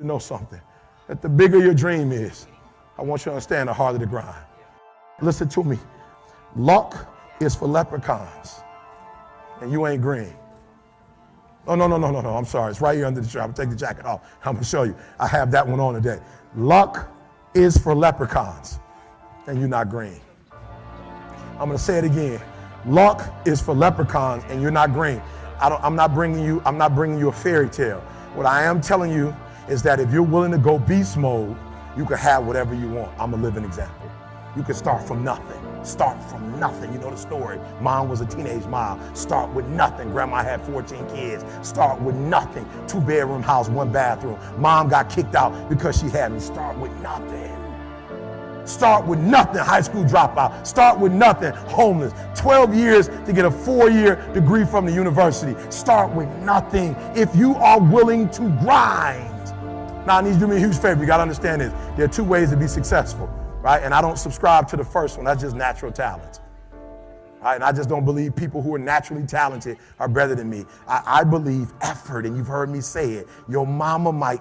to know something, that the bigger your dream is, I want you to understand the harder the grind. Listen to me. Luck is for leprechauns, and you ain't green. Oh, no, I'm sorry. It's right here under the shirt. I'm gonna take the jacket off. I'm gonna show you. I have that one on today. Luck is for leprechauns, and you're not green. I'm gonna say it again. Luck is for leprechauns, and you're not green. I'm not bringing you a fairy tale. What I am telling you is that if you're willing to go beast mode, you can have whatever you want. I'm a living example. You can start from nothing. Start from nothing. You know the story. Mom was a teenage mom. Start with nothing. Grandma had 14 kids. Start with nothing. 2-bedroom house, 1 bathroom. Mom got kicked out because she had me. Start with nothing. Start with nothing. High school dropout. Start with nothing. Homeless. 12 years to get a 4-year degree from the university. Start with nothing if you are willing to grind. Now, I need you to do me a huge favor. You got to understand this. There are 2 ways to be successful, right? And I don't subscribe to the first one. That's just natural talent. Right? And I just don't believe people who are naturally talented are better than me. I believe effort, and you've heard me say it. Your mama might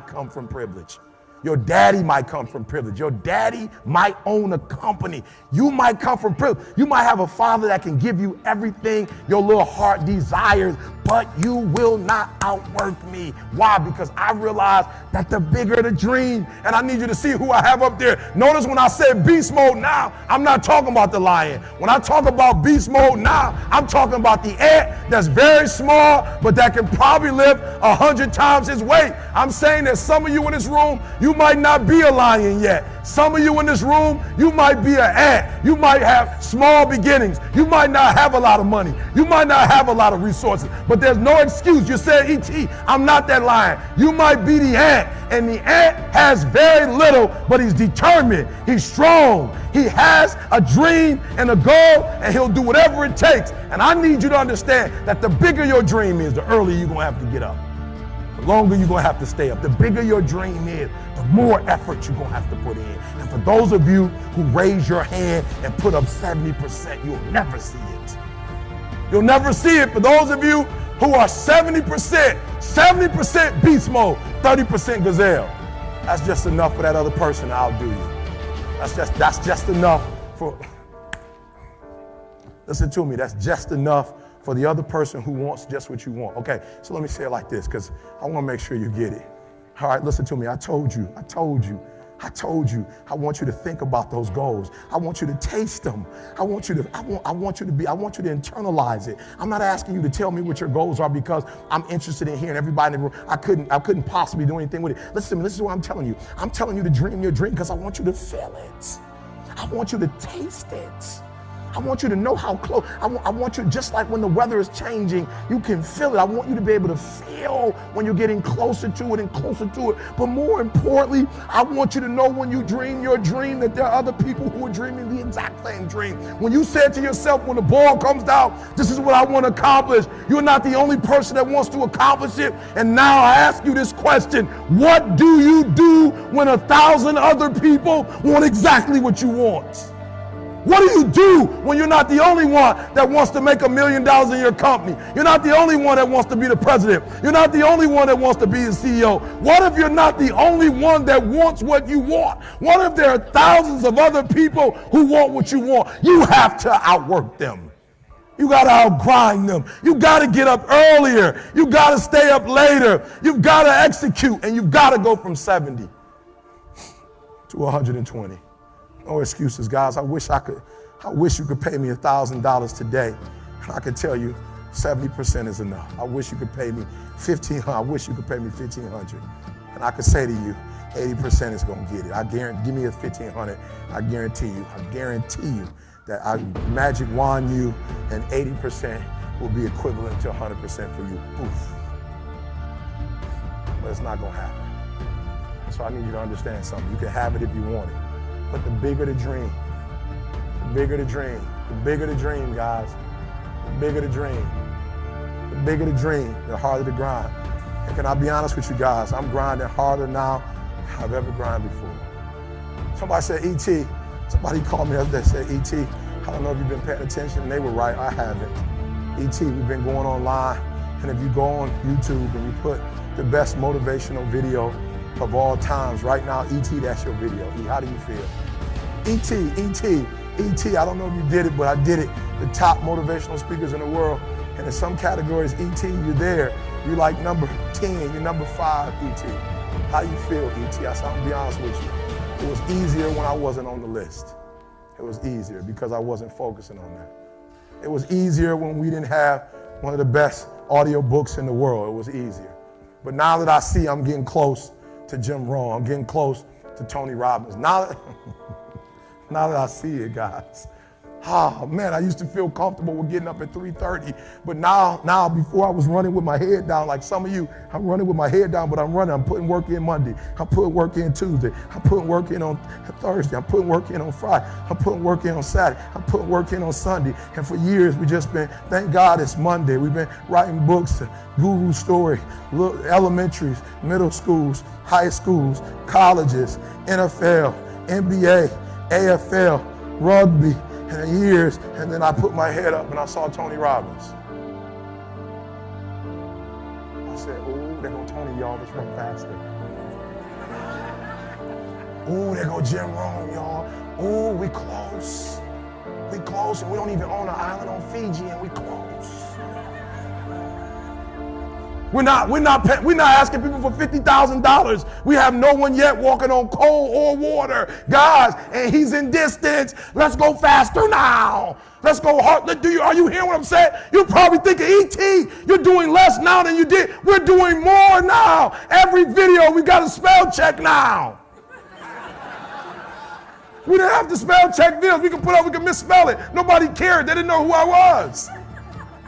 come from privilege. Your daddy might come from privilege. Your daddy might own a company. You might come from privilege. You might have a father that can give you everything your little heart desires, but you will not outwork me. Why? Because I realize that the bigger the dream, and I need you to see who I have up there. Notice when I said beast mode now, I'm not talking about the lion. When I talk about beast mode now, I'm talking about the ant that's very small, but that can probably lift 100 times his weight. I'm saying that some of you in this room, you might not be a lion yet. Some of you in this room, you might be an ant. You might have small beginnings. You might not have a lot of money. You might not have a lot of resources, but there's no excuse. You said, E.T., I'm not that lion. You might be the ant, and the ant has very little, but he's determined. He's strong. He has a dream and a goal, and he'll do whatever it takes. And I need you to understand that the bigger your dream is, the earlier you're going to have to get up. The longer you're going to have to stay up. The bigger your dream is, the more effort you're going to have to put in. And for those of you who raise your hand and put up 70%, you'll never see it. You'll never see it. For those of you who are 70% beast mode, 30% gazelle, that's just enough for that other person to outdo you. That's just enough for, listen to me, that's just enough for the other person who wants just what you want. Okay, so let me say it like this, because I want to make sure you get it. All right, listen to me. I told you. I want you to think about those goals. I want you to taste them. I want you to internalize it. I'm not asking you to tell me what your goals are because I'm interested in hearing everybody in the room. I couldn't possibly do anything with it. Listen to me. This is what I'm telling you. I'm telling you to dream your dream because I want you to feel it. I want you to taste it. I want you to know how close. I want you, just like when the weather is changing, you can feel it. I want you to be able to feel when you're getting closer to it and closer to it. But more importantly, I want you to know when you dream your dream that there are other people who are dreaming the exact same dream. When you said to yourself, when the ball comes down, this is what I want to accomplish, you're not the only person that wants to accomplish it. And now I ask you this question: what do you do when 1,000 other people want exactly what you want? What do you do when you're not the only one that wants to make $1 million in your company? You're not the only one that wants to be the president. You're not the only one that wants to be the CEO. What if you're not the only one that wants what you want? What if there are thousands of other people who want what you want? You have to outwork them. You got to outgrind them. You got to get up earlier. You got to stay up later. You've got to execute, and you've got to go from 70 to 120. No excuses, guys. I wish you could pay me $1,000 today, and I could tell you 70% is enough. I wish you could pay me $1,500. I wish you could pay me $1,500, and I could say to you, 80% is gonna get it. I guarantee. Give me a $1,500. I guarantee you that I magic wand you, and 80% will be equivalent to 100% for you. Poof. But it's not gonna happen. So I need you to understand something. You can have it if you want it. But the bigger the dream, guys, the bigger the dream, the harder the grind. And can I be honest with you guys? I'm grinding harder now than I've ever grinded before. Somebody said, E.T., somebody called me the other day and said, E.T., I don't know if you've been paying attention, and they were right, I haven't. E.T., we've been going online, and if you go on YouTube and you put the best motivational video of all times. Right now, E.T., that's your video. E, how do you feel? E.T., I don't know if you did it, but I did it. The top motivational speakers in the world. And in some categories, E.T., you're there. You're like number 10, you're number 5, E.T. How you feel, E.T.? I'm gonna be honest with you. It was easier when I wasn't on the list. It was easier because I wasn't focusing on that. It was easier when we didn't have one of the best audio books in the world. It was easier. But now that I see I'm getting close to Jim Rohn, I'm getting close to Tony Robbins. Now that I see it, guys. Oh man, I used to feel comfortable with getting up at 3:30, but now before I was running with my head down, like some of you, I'm running with my head down, but I'm running. I'm putting work in Monday. I'm putting work in Tuesday. I'm putting work in on Thursday. I'm putting work in on Friday. I'm putting work in on Saturday. I'm putting work in on Sunday. And for years, we just been, thank God it's Monday. We've been writing books, Guru Story, elementaries, middle schools, high schools, colleges, NFL, NBA, AFL, rugby, and years, and then I put my head up and I saw Tony Robbins. I said, oh, there go Tony, y'all, let's run faster. Oh, there go Jim Rohn, y'all. Oh, we close. We close, and we don't even own an island on Fiji, and we close. We're not asking people for $50,000. We have no one yet walking on coal or water. Guys, and he's in distance. Let's go faster now. Let's go hard. Are you hearing what I'm saying? You're probably thinking, E.T., you're doing less now than you did. We're doing more now. Every video, we got a spell check now. We didn't have to spell check videos. We can misspell it. Nobody cared. They didn't know who I was.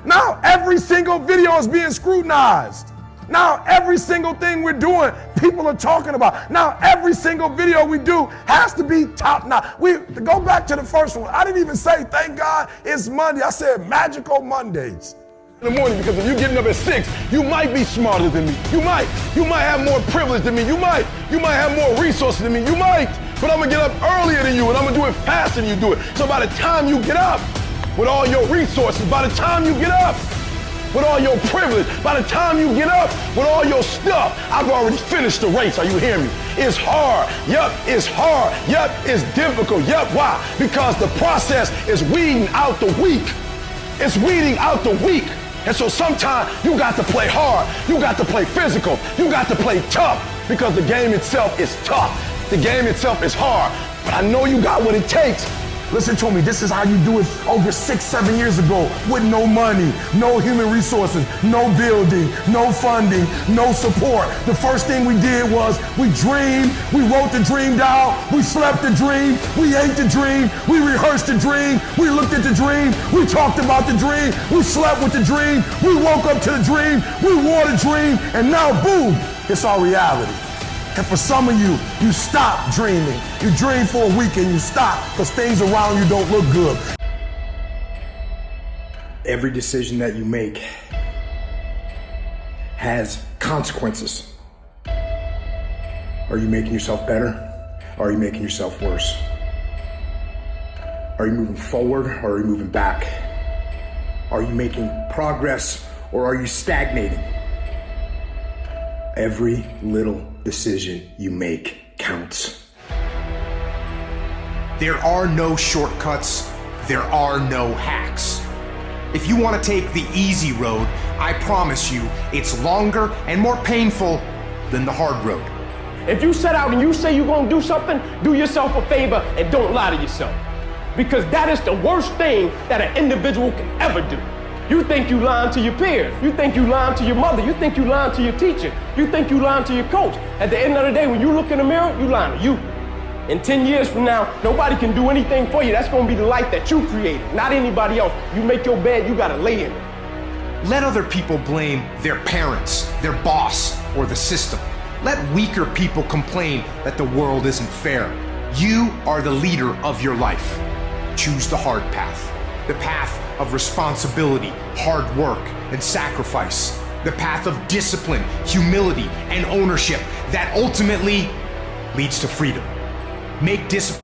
Now every single video is being scrutinized. Now every single thing we're doing, people are talking about. Now every single video we do has to be top notch. To go back to the first one, I didn't even say, thank God it's Monday. I said magical Mondays. In the morning, because if you're getting up at 6, you might be smarter than me. You might have more privilege than me. You might have more resources than me. You might, but I'm gonna get up earlier than you, and I'm gonna do it faster than you do it. So by the time you get up, with all your resources, by the time you get up, with all your privilege, by the time you get up, with all your stuff, I've already finished the race. Are you hearing me? It's hard. Yup, it's hard. Yup, it's difficult. Yup, why? Because the process is weeding out the weak. It's weeding out the weak. And so sometimes you got to play hard. You got to play physical. You got to play tough because the game itself is tough. The game itself is hard. But I know you got what it takes. Listen to me, this is how you do it over 6-7 years ago with no money, no human resources, no building, no funding, no support. The first thing we did was we dreamed, we wrote the dream down, we slept the dream, we ate the dream, we rehearsed the dream, we looked at the dream, we talked about the dream, we slept with the dream, we woke up to the dream, we wore the dream, and now boom, it's our reality. And for some of you, you stop dreaming. You dream for a week and you stop because things around you don't look good. Every decision that you make has consequences. Are you making yourself better? Or are you making yourself worse? Are you moving forward or are you moving back? Are you making progress or are you stagnating? Every little decision you make counts. There are no shortcuts. There are no hacks. If you want to take the easy road, I promise you it's longer and more painful than the hard road. If you set out and you say you're going to do something, do yourself a favor and don't lie to yourself. Because that is the worst thing that an individual can ever do. You think you lying to your peers. You think you lying to your mother. You think you lying to your teacher. You think you lying to your coach. At the end of the day, when you look in the mirror, you lying to you. In 10 years from now, nobody can do anything for you. That's going to be the life that you created, not anybody else. You make your bed, you got to lay in it. Let other people blame their parents, their boss, or the system. Let weaker people complain that the world isn't fair. You are the leader of your life. Choose the hard path. The path of responsibility, hard work, and sacrifice. The path of discipline, humility, and ownership that ultimately leads to freedom. Make discipline